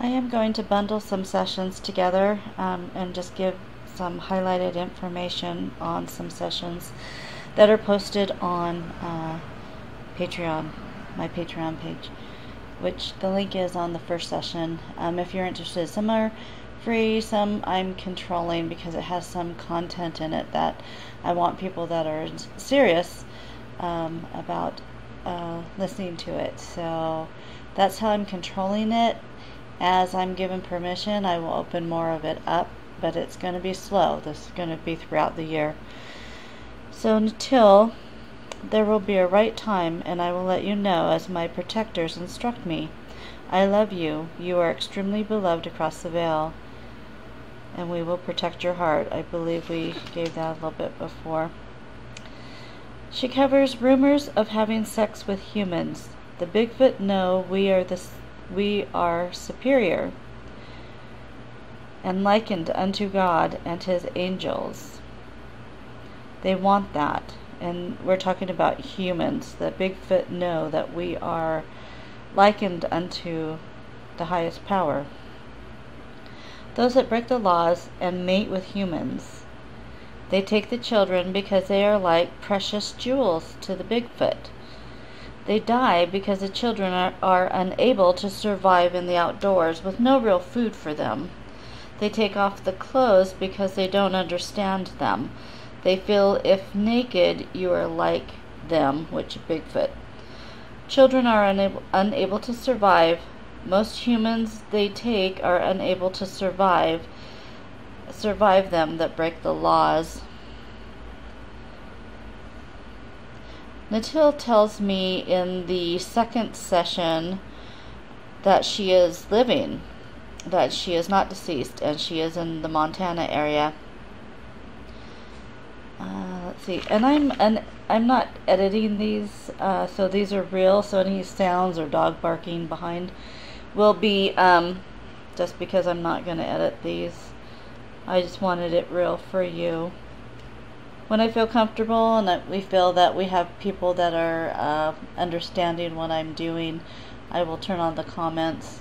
I am going to bundle some sessions together and just give some highlighted information on some sessions that are posted on Patreon, my Patreon page, which the link is on the first session. If you're interested, some are free, some I'm controlling because it has some content in it that I want people that are serious about listening to it. So that's how I'm controlling it. As I'm given permission, I will open more of it up, but it's going to be slow. This is going to be throughout the year. So until there will be a right time, and I will let you know as my protectors instruct me. I love you. You are extremely beloved across the veil, and we will protect your heart. I believe we gave that a little bit before. She covers rumors of having sex with humans. The Bigfoot know we are superior and likened unto God and his angels. They want that. And we're talking about humans. The Bigfoot know that we are likened unto the highest power. Those that break the laws and mate with humans. They take the children because they are like precious jewels to the Bigfoot. They die because the children are unable to survive in the outdoors with no real food for them. They take off the clothes because they don't understand them. They feel if naked you are like them, which Bigfoot. Children are unable to survive. Most humans they take are unable to survive them that break the laws. Natil tells me in the second session that she is living, that she is not deceased, and she is in the Montana area. Let's see, and I'm not editing these, so these are real. So any sounds or dog barking behind will be just because I'm not going to edit these. I just wanted it real for you. When I feel comfortable and that we feel that we have people that are understanding what I'm doing, I will turn on the comments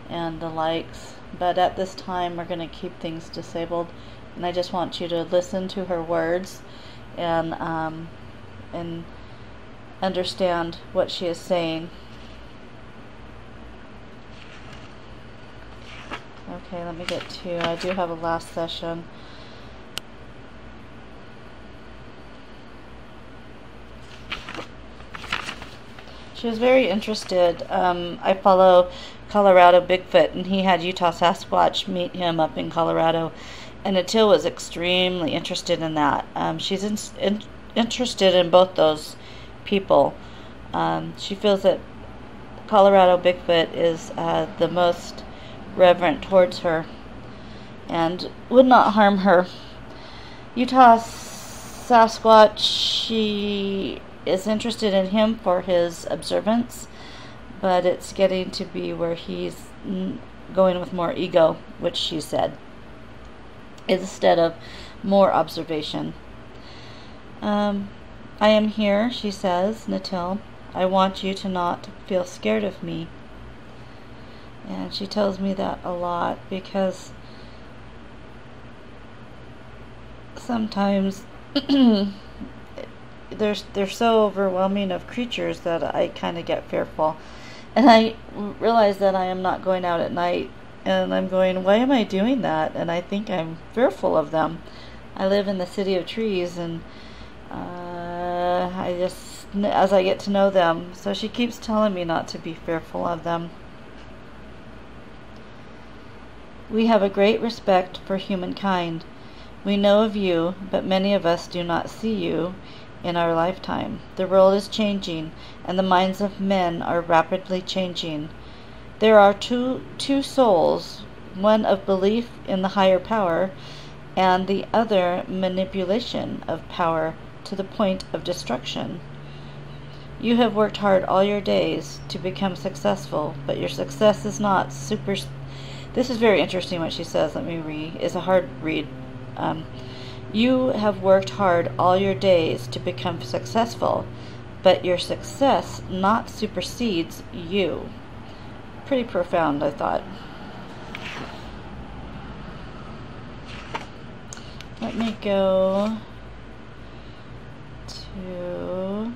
and the likes. But at this time, we're going to keep things disabled, and I just want you to listen to her words and understand what she is saying. Okay, let me get to. I do have a last session. She was very interested. I follow Colorado Bigfoot, and he had Utah Sasquatch meet him up in Colorado, and Natil was extremely interested in that. She's interested in both those people. She feels that Colorado Bigfoot is the most reverent towards her and would not harm her. Utah Sasquatch, she is interested in him for his observance, but it's getting to be where he's going with more ego, which she said, instead of more observation. I am here, she says, Natil. I want you to not feel scared of me. And she tells me that a lot because sometimes they're so overwhelming of creatures that I kind of get fearful. And I realize that I am not going out at night, and I'm going, why am I doing that? And I think I'm fearful of them. I live in the city of trees, and I just, as I get to know them, so she keeps telling me not to be fearful of them. We have a great respect for humankind. We know of you, but many of us do not see you in our lifetime. The world is changing, and the minds of men are rapidly changing. There are two souls, one of belief in the higher power, and the other manipulation of power to the point of destruction. You have worked hard all your days to become successful, but your success is not super. This is very interesting what she says. Let me read. It's a hard read. You have worked hard all your days to become successful, but your success not supersedes you. Pretty profound, I thought. let me go to...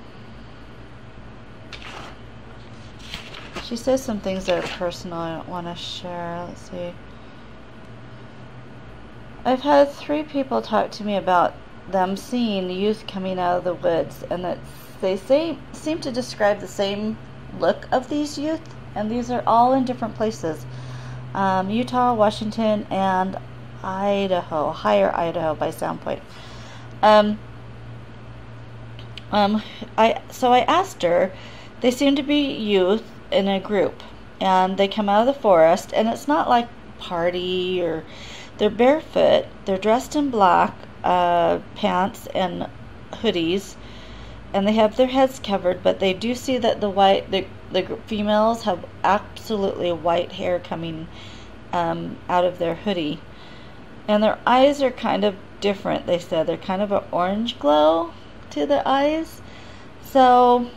She says some things that are personal I don't want to share. Let's see. I've had 3 people talk to me about them seeing youth coming out of the woods, and that they seem to describe the same look of these youth, and these are all in different places. Utah, Washington, and Idaho, Higher Idaho by Soundpoint. So I asked her, they seem to be youth in a group, and they come out of the forest, and it's not like party, or they're barefoot, they're dressed in black pants and hoodies, and they have their heads covered, but they do see that the females have absolutely white hair coming out of their hoodie, and their eyes are kind of different. They said they're kind of an orange glow to the eyes. So,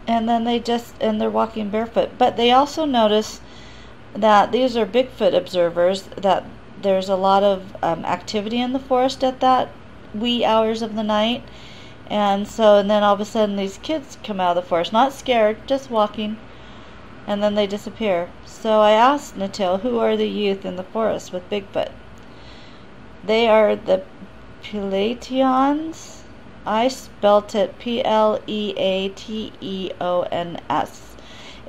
and then they're walking barefoot, but they also notice that these are Bigfoot observers, that there's a lot of activity in the forest at that wee hours of the night. And then all of a sudden these kids come out of the forest, not scared, just walking, and then they disappear. So I asked Natil, who are the youth in the forest with Bigfoot? They are the Pleiadians. I spelt it Pleateons,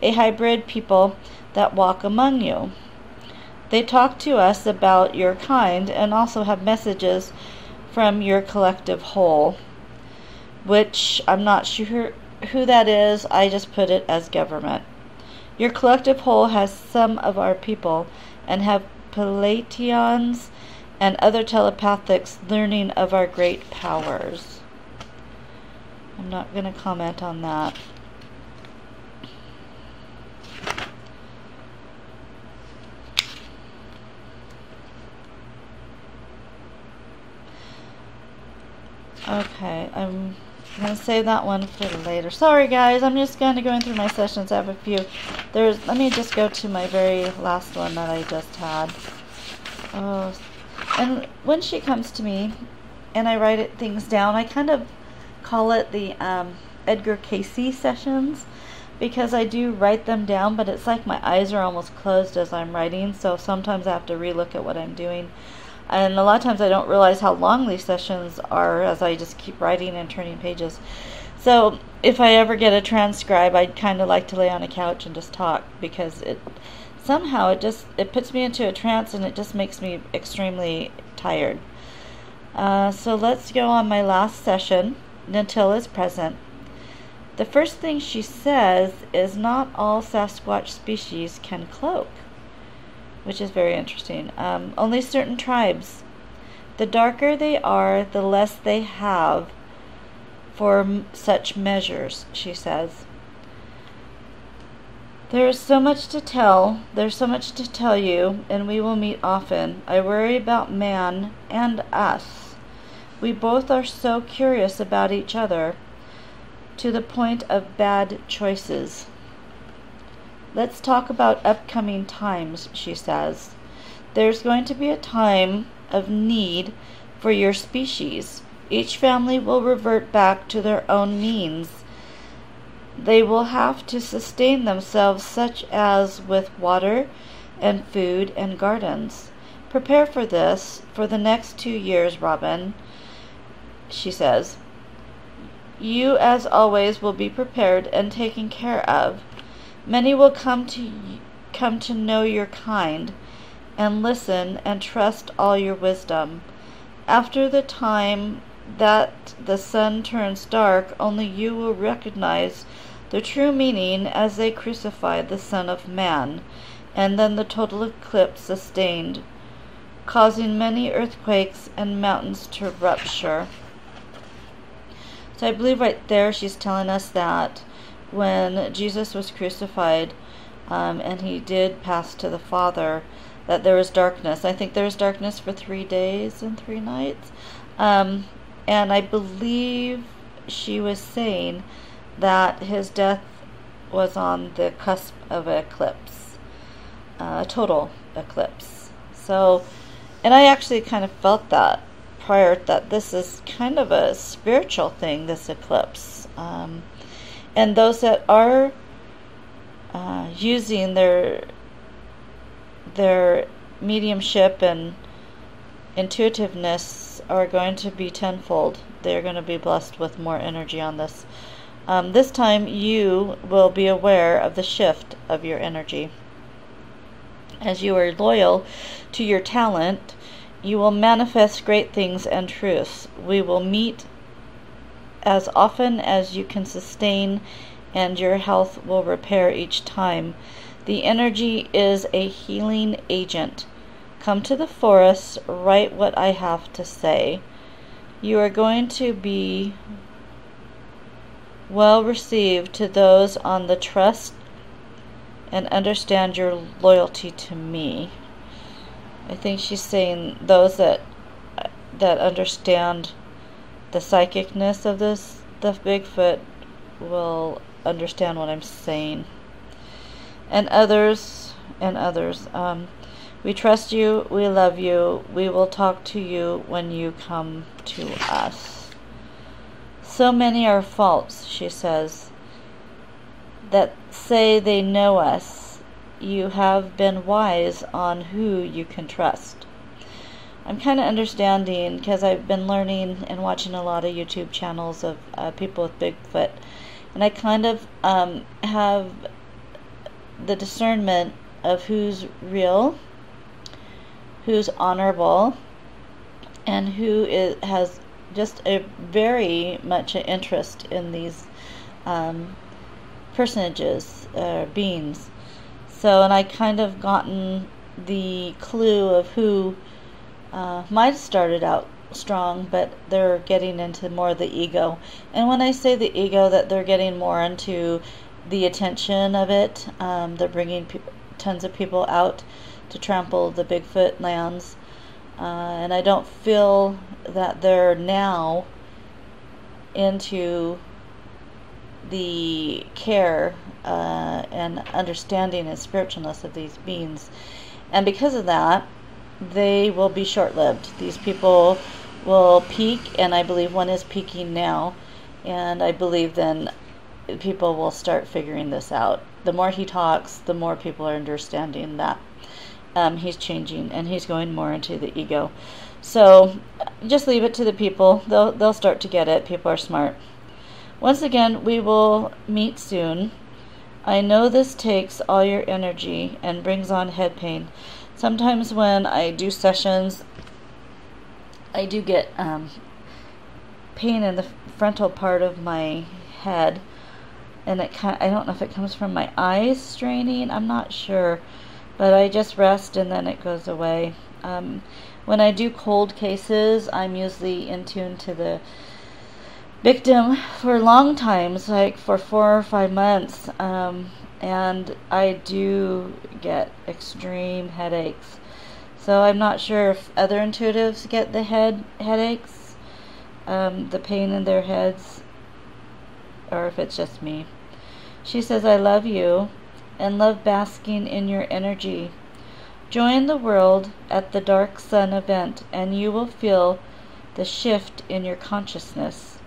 a hybrid people that walk among you. They talk to us about your kind and also have messages from your collective whole, which I'm not sure who that is. I just put it as government. Your collective whole has some of our people and have Pleiadians and other telepathics learning of our great powers. I'm not going to comment on that. Okay, I'm going to save that one for later. Sorry guys, I'm just going to go through my sessions. I have a few. Let me just go to my very last one that I just had. Oh, and when she comes to me and I write things down, I kind of call it the Edgar Cayce sessions, because I do write them down, but it's like my eyes are almost closed as I'm writing, so sometimes I have to relook at what I'm doing. And a lot of times I don't realize how long these sessions are as I just keep writing and turning pages. So if I ever get a transcribe, I'd kind of like to lay on a couch and just talk, because it puts me into a trance, and it just makes me extremely tired. So let's go on my last session. Natil is present. The first thing she says is not all Sasquatch species can cloak, which is very interesting. Only certain tribes. The darker they are, the less they have for such measures, she says. There is so much to tell. There's so much to tell you, and we will meet often. I worry about man and us. We both are so curious about each other, to the point of bad choices. Let's talk about upcoming times, she says. There's going to be a time of need for your species. Each family will revert back to their own means. They will have to sustain themselves, such as with water and food and gardens. Prepare for this for the next 2 years, Robin, she says. You, as always, will be prepared and taken care of. Many will come to know your kind, and listen and trust all your wisdom. After the time that the sun turns dark, only you will recognize the true meaning as they crucified the Son of Man, and then the total eclipse sustained, causing many earthquakes and mountains to rupture. So I believe right there she's telling us that when Jesus was crucified, and he did pass to the Father, that there was darkness. I think there was darkness for 3 days and 3 nights. And I believe she was saying that his death was on the cusp of an eclipse, a total eclipse. So, and I actually kind of felt that prior that this is kind of a spiritual thing, this eclipse. And those that are using their mediumship and intuitiveness are going to be tenfold. They're going to be blessed with more energy on this. This time you will be aware of the shift of your energy. As you are loyal to your talent, you will manifest great things and truths. We will meet as often as you can sustain, and your health will repair each time. The energy is a healing agent. Come to the forest, write what I have to say. You are going to be well received to those on the trust and understand your loyalty to me. I think she's saying those that understand the psychicness of this, the Bigfoot, will understand what I'm saying. And others. We trust you, we love you, we will talk to you when you come to us. So many are false, she says, that say they know us. You have been wise on who you can trust. I'm kind of understanding, because I've been learning and watching a lot of YouTube channels of people with Bigfoot, and I kind of have the discernment of who's real, who's honorable, and who has just a very much an interest in these personages, beings. So, and I kind of gotten the clue of who might have started out strong, but they're getting into more of the ego. And when I say the ego, that they're getting more into the attention of it. They're bringing tons of people out to trample the Bigfoot lands, and I don't feel that they're now into the care and understanding and spiritualness of these beings, and because of that, they will be short-lived. These people will peak, and I believe one is peaking now, and I believe then people will start figuring this out. The more he talks, the more people are understanding that he's changing, and he's going more into the ego. So just leave it to the people. They'll start to get it. People are smart. Once again, we will meet soon. I know this takes all your energy and brings on head pain. Sometimes when I do sessions, I do get pain in the frontal part of my head, and I don't know if it comes from my eyes straining. I'm not sure, but I just rest and then it goes away. When I do cold cases, I'm usually in tune to the victim for long times, like for 4 or 5 months, and I do get extreme headaches. So I'm not sure if other intuitives get the headaches, the pain in their heads, or if it's just me. She says, I love you and love basking in your energy. Join the world at the Dark Sun event, and you will feel the shift in your consciousness.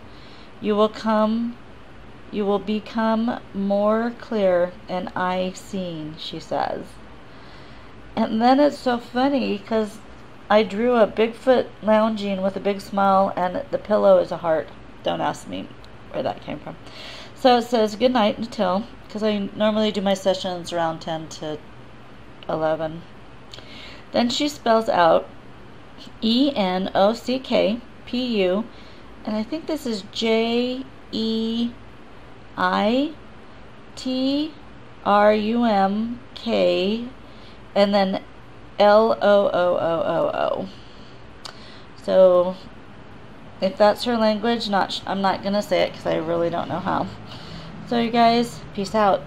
You will become more clear and eye-seeing, she says. And then it's so funny because I drew a Bigfoot lounging with a big smile, and the pillow is a heart. Don't ask me where that came from. So it says, good night until, because I normally do my sessions around 10 to 11. Then she spells out ENOCKPU, and I think this is JEITRUMK, and then LOOOOO. So if that's her language, I'm not going to say it because I really don't know how. So you guys, peace out.